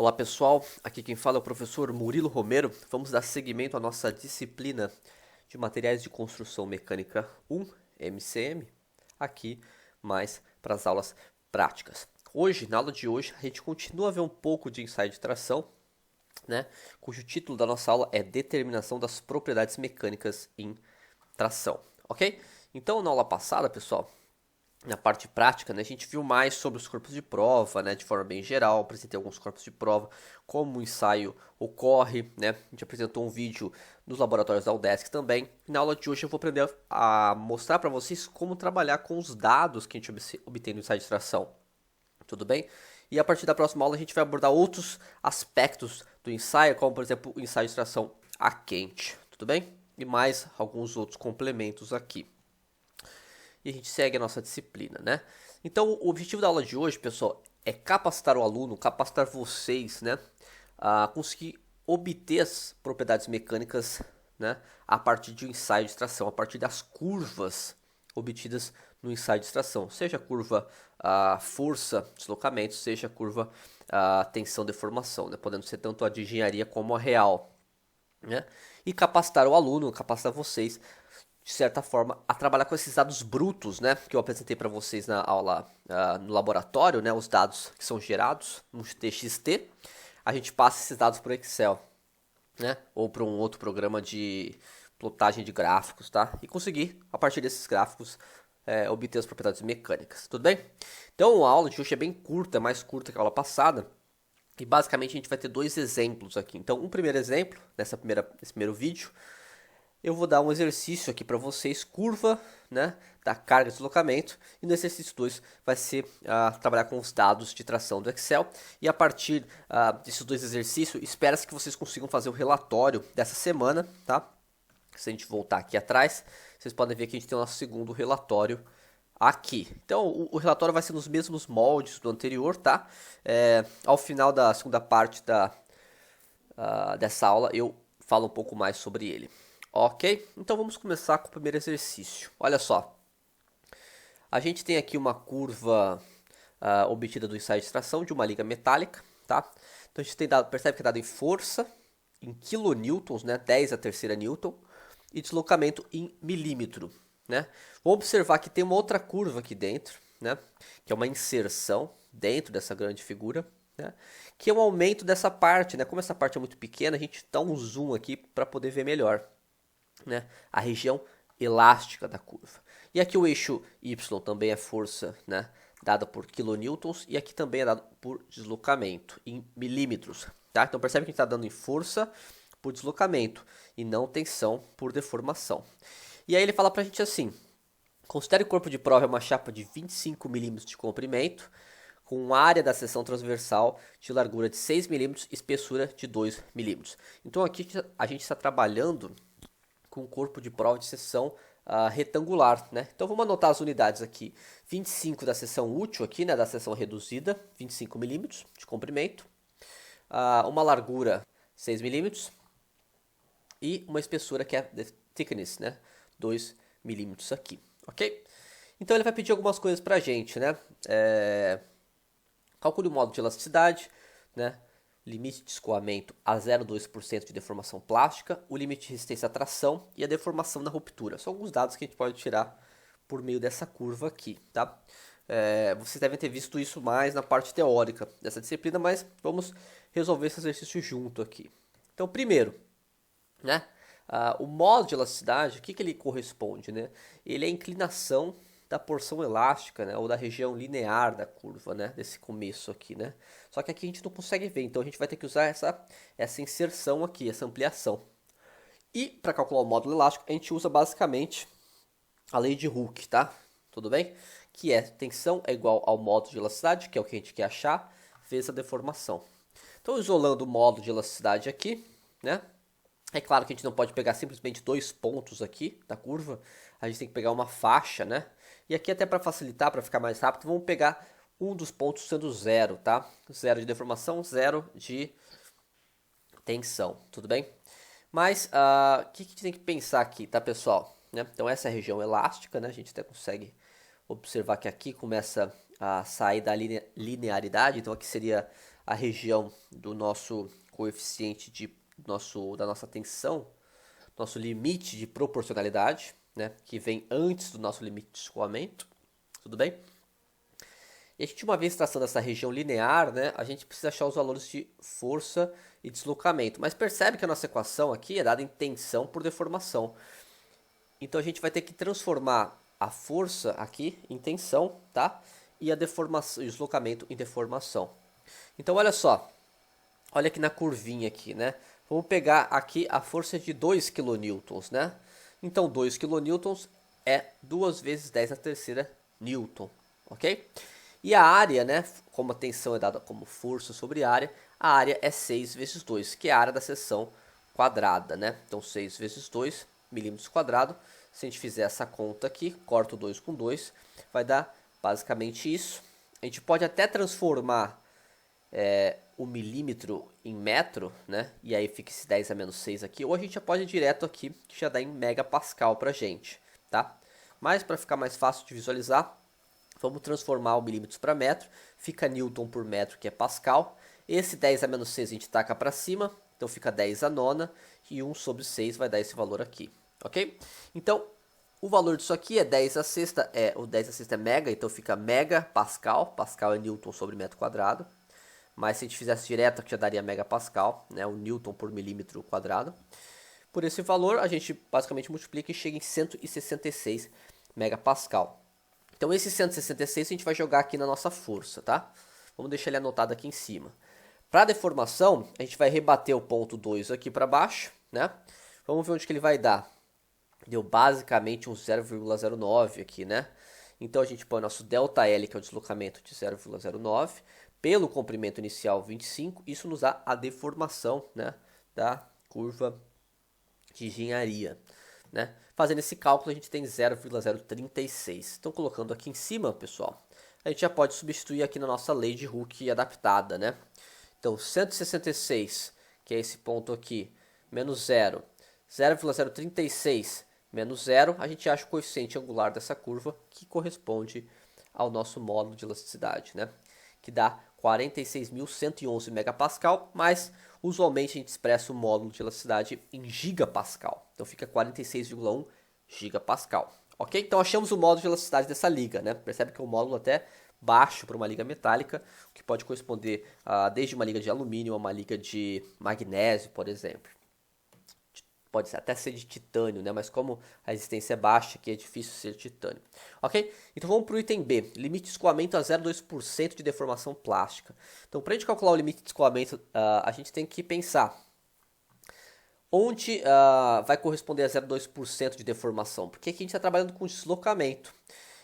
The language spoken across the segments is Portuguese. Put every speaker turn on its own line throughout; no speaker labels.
Olá pessoal, aqui quem fala é o professor Murilo Romero. Vamos dar seguimento à nossa disciplina de materiais de construção mecânica 1, MCM, aqui mais para as aulas práticas. Hoje, na aula de hoje, a gente continua a ver um pouco de ensaio de tração, né, cujo título da nossa aula é Determinação das propriedades mecânicas em tração, ok? Então, na aula passada, pessoal, na parte prática, né, a gente viu mais sobre os corpos de prova, né, de forma bem geral, apresentei alguns corpos de prova, como o ensaio ocorre, né, a gente apresentou um vídeo nos laboratórios da UDESC também. Na aula de hoje eu vou aprender a mostrar para vocês como trabalhar com os dados que a gente obtém no ensaio de extração, tudo bem? E a partir da próxima aula a gente vai abordar outros aspectos do ensaio, como por exemplo o ensaio de extração a quente, tudo bem? E mais alguns outros complementos aqui. E a gente segue a nossa disciplina, né? Então, o objetivo da aula de hoje, pessoal, é capacitar o aluno, capacitar vocês, né, a conseguir obter as propriedades mecânicas, né, a partir de um ensaio de extração, a partir das curvas obtidas no ensaio de extração, seja a curva força, deslocamento, seja a curva tensão, deformação, né, podendo ser tanto a de engenharia como a real, né? E capacitar o aluno, capacitar vocês de certa forma, a trabalhar com esses dados brutos, né, que eu apresentei para vocês na aula no laboratório, né, os dados que são gerados no TXT, a gente passa esses dados para o Excel, né, ou para um outro programa de plotagem de gráficos, tá, e conseguir, a partir desses gráficos, obter as propriedades mecânicas, tudo bem? Então, a aula de hoje é bem curta, mais curta que a aula passada, e basicamente a gente vai ter dois exemplos aqui. Então, um primeiro exemplo, nesse primeiro vídeo, eu vou dar um exercício aqui para vocês, curva, né, da carga de deslocamento, e no exercício 2 vai ser trabalhar com os dados de tração do Excel, e a partir desses dois exercícios, espera-se que vocês consigam fazer o relatório dessa semana, tá? Se a gente voltar aqui atrás, vocês podem ver que a gente tem o nosso segundo relatório aqui. Então, o relatório vai ser nos mesmos moldes do anterior, tá? Ao final da segunda parte dessa aula, eu falo um pouco mais sobre ele. Ok? Então vamos começar com o primeiro exercício. Olha só. A gente tem aqui uma curva obtida do ensaio de extração de uma liga metálica, tá? Então a gente tem dado, percebe que é dado em força, em kilonewtons, né? 10 a terceira newton, e deslocamento em milímetro, né? Vamos observar que tem uma outra curva aqui dentro, né? Que é uma inserção dentro dessa grande figura, né? Que é um aumento dessa parte, né? Como essa parte é muito pequena, a gente dá um zoom aqui para poder ver melhor, né, a região elástica da curva. E aqui o eixo Y também é força, né, dada por kilonewtons, e aqui também é dado por deslocamento em milímetros. Tá? Então percebe que a gente está dando em força por deslocamento e não tensão por deformação. E aí ele fala para a gente assim: considere o corpo de prova uma chapa de 25 milímetros de comprimento, com área da seção transversal de largura de 6 milímetros e espessura de 2 milímetros. Então aqui a gente está trabalhando com corpo de prova de seção retangular, né? Então vamos anotar as unidades aqui. 25 da seção útil aqui, né, da seção reduzida, 25 milímetros de comprimento, uma largura 6 milímetros e uma espessura que é thickness, né, 2 milímetros aqui, ok? Então ele vai pedir algumas coisas pra gente, né? Calcule o modo de elasticidade, né? Limite de escoamento a 0,2% de deformação plástica, o limite de resistência à tração e a deformação na ruptura. São alguns dados que a gente pode tirar por meio dessa curva aqui, tá? Vocês devem ter visto isso mais na parte teórica dessa disciplina, mas vamos resolver esse exercício junto aqui. Então, primeiro, né? O modo de elasticidade, o que ele corresponde, né? Ele é a inclinação da porção elástica, né, ou da região linear da curva, né, desse começo aqui, né. Só que aqui a gente não consegue ver, então a gente vai ter que usar essa inserção aqui, essa ampliação. E para calcular o módulo elástico, a gente usa basicamente a lei de Hooke, tá? Tudo bem? Que é tensão é igual ao módulo de elasticidade, que é o que a gente quer achar, vezes a deformação. Então, isolando o módulo de elasticidade aqui, né, é claro que a gente não pode pegar simplesmente dois pontos aqui da curva, a gente tem que pegar uma faixa, né? E aqui até para facilitar, para ficar mais rápido, vamos pegar um dos pontos sendo zero, tá? Zero de deformação, zero de tensão, tudo bem? Mas o que a gente tem que pensar aqui, tá, pessoal? Né? Então essa é a região elástica, né? A gente até consegue observar que aqui começa a sair da linearidade, então aqui seria a região do nosso coeficiente da nossa tensão, nosso limite de proporcionalidade, né, que vem antes do nosso limite de escoamento, tudo bem? E a gente, uma vez traçando essa região linear, né, a gente precisa achar os valores de força e deslocamento. Mas percebe que a nossa equação aqui é dada em tensão por deformação. Então a gente vai ter que transformar a força aqui em tensão, tá? E a deformação, o deslocamento em deformação. Então olha só, olha aqui na curvinha aqui, né? Vamos pegar aqui a força de 2 kN, né? Então 2 kN é 2 vezes 10 a terceira newton, ok? E a área, né, como a tensão é dada como força sobre área, a área é 6 vezes 2, que é a área da seção quadrada, né? Então 6 vezes 2 milímetros quadrados. Se a gente fizer essa conta aqui, corta o 2 com 2, vai dar basicamente isso. A gente pode até transformar o milímetro em metro, né? E aí fica esse 10 a menos 6 aqui. Ou a gente já pode ir direto aqui, que já dá em megapascal pra gente, tá? Mas para ficar mais fácil de visualizar, vamos transformar o milímetros para metro. Fica newton por metro, que é pascal. Esse 10 a menos 6 a gente taca para cima, então fica 10 a nona. E 1 sobre 6 vai dar esse valor aqui, ok? Então, o valor disso aqui é 10 a sexta, o 10 a sexta é mega, então fica megapascal. Pascal é newton sobre metro quadrado. Mas se a gente fizesse direto, aqui já daria megapascal, né? O newton por milímetro quadrado. Por esse valor, a gente basicamente multiplica e chega em 166 megapascal. Então esse 166 a gente vai jogar aqui na nossa força, tá? Vamos deixar ele anotado aqui em cima. Para deformação, a gente vai rebater o ponto 2 aqui para baixo, né? Vamos ver onde que ele vai dar. Deu basicamente um 0,09 aqui, né? Então a gente põe nosso ΔL, que é o deslocamento de 0,09, pelo comprimento inicial 25, isso nos dá a deformação, né, da curva de engenharia, né? Fazendo esse cálculo, a gente tem 0,036. Então, colocando aqui em cima, pessoal, a gente já pode substituir aqui na nossa lei de Hooke adaptada, né? Então, 166, que é esse ponto aqui, menos 0, 0,036 menos 0, a gente acha o coeficiente angular dessa curva, que corresponde ao nosso módulo de elasticidade, né? Que dá 46.111 megapascal, mas usualmente a gente expressa o módulo de elasticidade em gigapascal. Então fica 46,1 gigapascal. Ok? Então achamos o módulo de elasticidade dessa liga, né? Percebe que é um módulo até baixo para uma liga metálica, o que pode corresponder a desde uma liga de alumínio a uma liga de magnésio, por exemplo. Pode até ser de titânio, né? Mas como a resistência é baixa, aqui é difícil ser titânio. Ok? Então vamos para o item B. Limite de escoamento a 0,2% de deformação plástica. Então, para a gente calcular o limite de escoamento, a gente tem que pensar onde vai corresponder a 0,2% de deformação. Porque aqui a gente está trabalhando com deslocamento.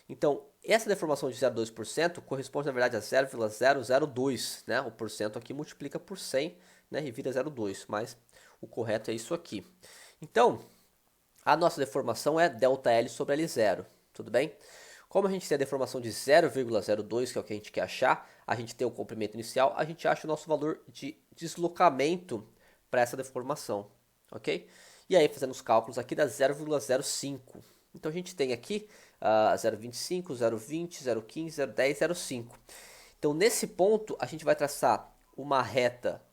Então, essa deformação de 0,2% corresponde, na verdade, a 0,002, né? O porcento aqui multiplica por 100, né? E vira 0,2, mas o correto é isso aqui. Então, a nossa deformação é ΔL sobre L0, tudo bem? Como a gente tem a deformação de 0,02, que é o que a gente quer achar, a gente tem o comprimento inicial, a gente acha o nosso valor de deslocamento para essa deformação, ok? E aí, fazendo os cálculos aqui, dá 0,05. Então, a gente tem aqui 0,25, 0,20, 0,15, 0,10, 0,5. Então, nesse ponto, a gente vai traçar uma reta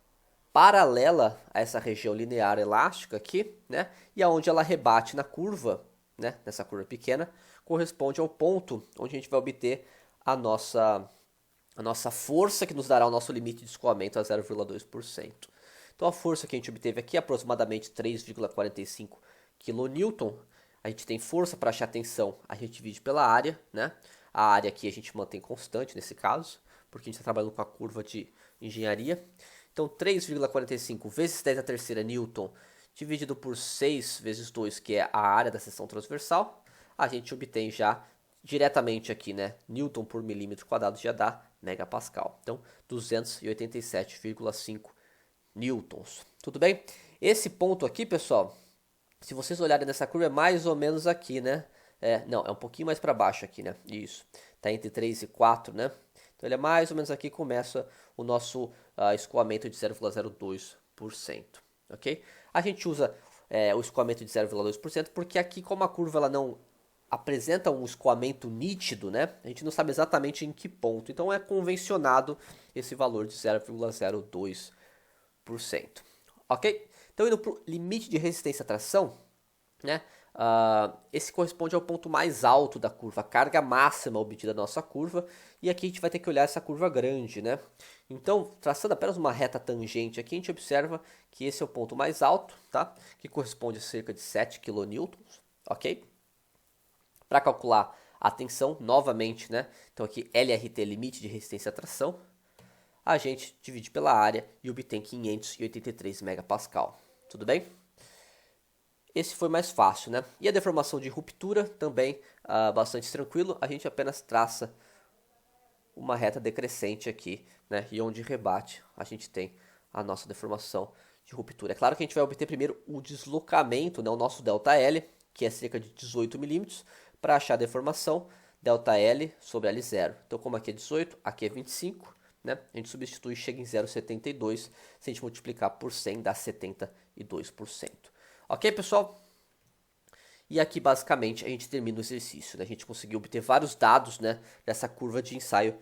paralela a essa região linear elástica aqui, né? E aonde ela rebate na curva, né? Nessa curva pequena, corresponde ao ponto onde a gente vai obter a nossa força, que nos dará o nosso limite de escoamento a 0,2%. Então a força que a gente obteve aqui é aproximadamente 3,45 kN. A gente tem força para achar a tensão, a gente divide pela área, né? A área aqui a gente mantém constante nesse caso, porque a gente está trabalhando com a curva de engenharia. Então, 3,45 vezes 10 a terceira newton, dividido por 6 vezes 2, que é a área da seção transversal, a gente obtém já diretamente aqui, né, newton por milímetro quadrado já dá megapascal. Então, 287,5 newtons. Tudo bem? Esse ponto aqui, pessoal, se vocês olharem nessa curva, é mais ou menos aqui, né? Não, é um pouquinho mais para baixo aqui, né? Isso. Tá entre 3 e 4, né? Então, ele é mais ou menos aqui que começa o nosso escoamento de 0,02%, ok? A gente usa o escoamento de 0,2% porque aqui, como a curva ela não apresenta um escoamento nítido, né? A gente não sabe exatamente em que ponto. Então é convencionado esse valor de 0,02%. Ok? Então indo para o limite de resistência à tração, né? Esse corresponde ao ponto mais alto da curva, a carga máxima obtida da nossa curva, e aqui a gente vai ter que olhar essa curva grande, né? Então, traçando apenas uma reta tangente aqui, a gente observa que esse é o ponto mais alto, tá? Que corresponde a cerca de 7 kN, ok? Para calcular a tensão, novamente, né? Então aqui LRT, limite de resistência à tração, a gente divide pela área e obtém 583 MPa. Tudo bem? Esse foi mais fácil, né? E a deformação de ruptura também bastante tranquilo. A gente apenas traça uma reta decrescente aqui, né? E onde rebate a gente tem a nossa deformação de ruptura. É claro que a gente vai obter primeiro o deslocamento, né? O nosso ΔL, que é cerca de 18 milímetros, para achar a deformação ΔL sobre L0. Então, como aqui é 18, aqui é 25, né? A gente substitui e chega em 0,72. Se a gente multiplicar por 100, dá 72%. Ok, pessoal? E aqui, basicamente, a gente termina o exercício, né? A gente conseguiu obter vários dados, né, dessa curva de ensaio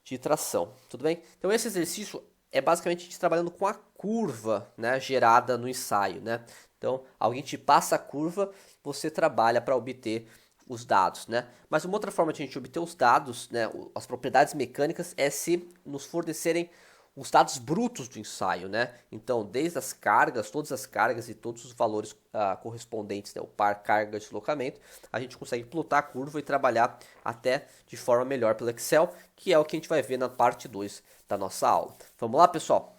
de tração. Tudo bem? Então, esse exercício é basicamente a gente trabalhando com a curva, né, gerada no ensaio, né? Então, alguém te passa a curva, você trabalha para obter os dados, né? Mas uma outra forma de a gente obter os dados, né, as propriedades mecânicas, é se nos fornecerem os dados brutos do ensaio, né? Então, desde as cargas, todas as cargas e todos os valores correspondentes, né, o par carga deslocamento, a gente consegue plotar a curva e trabalhar até de forma melhor pelo Excel, que é o que a gente vai ver na parte 2 da nossa aula. Vamos lá, pessoal?